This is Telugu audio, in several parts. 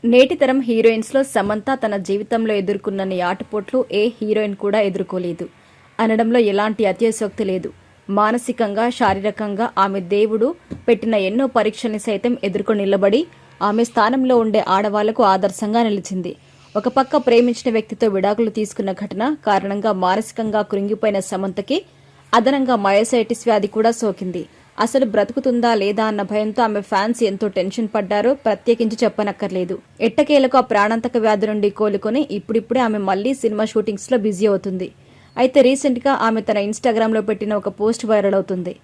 నేటి తరం హీరోయిన్స్ లో సమంత తన జీవితంలో ఎదుర్కొన్న ఆటపోట్లు ఏ హీరోయిన్ కూడా ఎదుర్కోలేదు అనడంలో ఎలాంటి అత్యశోక్తి లేదు. మానసికంగా, శారీరకంగా ఆమె దేవుడు పెట్టిన ఎన్నో పరీక్షల్ని సైతం ఎదుర్కొని నిలబడి ఆమె స్థానంలో ఉండే ఆడవాళ్లకు ఆదర్శంగా నిలిచింది. ఒక పక్క ప్రేమించిన వ్యక్తితో విడాకులు తీసుకున్న ఘటన కారణంగా మానసికంగా కృంగిపోయిన సమంతకి అదనంగా మయోసైటిస్ వ్యాధి కూడా సోకింది. అసలు బ్రతుకుతుందా లేదా అన్న భయంతో ఆమె ఫ్యాన్స్ ఎంతో టెన్షన్ పడ్డారో ప్రత్యేకించి చెప్పనక్కర్లేదు. ఎట్టకేలకు ఆ ప్రాణాంతక వ్యాధి నుండి కోలుకొని ఇప్పుడిప్పుడే ఆమె మళ్లీ సినిమా షూటింగ్స్ లో బిజీ అవుతుంది. అయితే రీసెంట్ గా ఆమె తన ఇన్స్టాగ్రామ్ లో పెట్టిన ఒక పోస్ట్ వైరల్ అవుతుంది.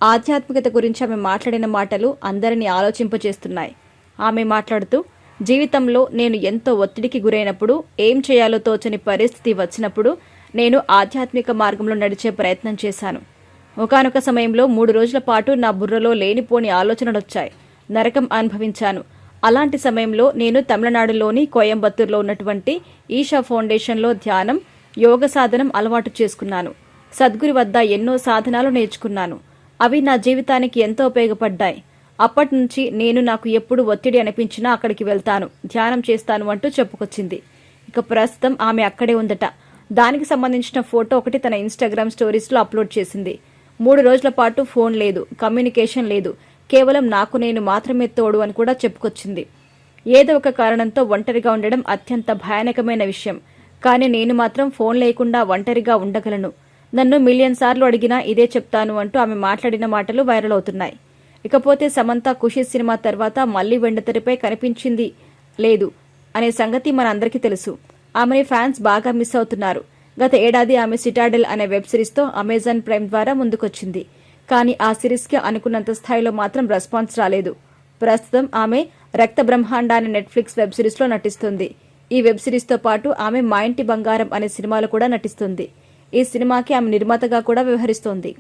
ఆధ్యాత్మికత గురించి ఆమె మాట్లాడిన మాటలు అందరినీ ఆలోచింపచేస్తున్నాయి. ఆమె మాట్లాడుతూ, జీవితంలో నేను ఎంతో ఒత్తిడికి గురైనప్పుడు, ఏం చేయాలో తోచని పరిస్థితి వచ్చినప్పుడు నేను ఆధ్యాత్మిక మార్గంలో నడిచే ప్రయత్నం చేశాను. ఒకానొక సమయంలో 3 రోజుల పాటు నా బుర్రలో లేనిపోని ఆలోచనలొచ్చాయి. నరకం అనుభవించాను. అలాంటి సమయంలో నేను తమిళనాడులోని కోయంబత్తూరులో ఉన్నటువంటి ఈషా ఫౌండేషన్లో ధ్యానం, యోగ సాధనం అలవాటు చేసుకున్నాను. సద్గురు వద్ద ఎన్నో సాధనాలు నేర్చుకున్నాను. అవి నా జీవితానికి ఎంతో ఉపయోగపడ్డాయి. అప్పటి నుంచి నేను నాకు ఎప్పుడు ఒత్తిడి అనిపించినా అక్కడికి వెళ్తాను, ధ్యానం చేస్తాను అంటూ చెప్పుకొచ్చింది. ఇక ప్రస్తుతం ఆమె అక్కడే ఉందట. దానికి సంబంధించిన ఫోటో ఒకటి తన ఇన్స్టాగ్రామ్ స్టోరీస్లో అప్లోడ్ చేసింది. 3 రోజుల పాటు ఫోన్ లేదు, కమ్యూనికేషన్ లేదు, కేవలం నాకు నేను మాత్రమే తోడు అని కూడా చెప్పుకొచ్చింది. ఏదో ఒక కారణంతో ఒంటరిగా ఉండడం అత్యంత భయానకమైన విషయం. కానీ నేను మాత్రం ఫోన్ లేకుండా ఒంటరిగా ఉండగలను. నన్ను మిలియన్ సార్లు అడిగినా ఇదే చెప్తాను అంటూ ఆమె మాట్లాడిన మాటలు వైరల్ అవుతున్నాయి. ఇకపోతే సమంత ఖుషి సినిమా తర్వాత మళ్లీ వెండితెరపై కనిపించింది లేదు అనే సంగతి మనందరికీ తెలుసు. ఆమెని ఫ్యాన్స్ బాగా మిస్ అవుతున్నారు. గత ఏడాది ఆమె సిటాడెల్ అనే వెబ్ సిరీస్తో అమెజాన్ ప్రైమ్ ద్వారా ముందుకొచ్చింది. కానీ ఆ సిరీస్కి అనుకున్నంత స్థాయిలో మాత్రం రెస్పాన్స్ రాలేదు. ప్రస్తుతం ఆమె రక్త బ్రహ్మాండ అనే నెట్ఫ్లిక్స్ వెబ్ సిరీస్లో నటిస్తుంది. ఈ వెబ్ సిరీస్తో పాటు ఆమె మా ఇంటి బంగారం అనే సినిమాలో కూడా నటిస్తుంది. ఈ సినిమాకి ఆమె నిర్మాతగా కూడా వ్యవహరిస్తోంది.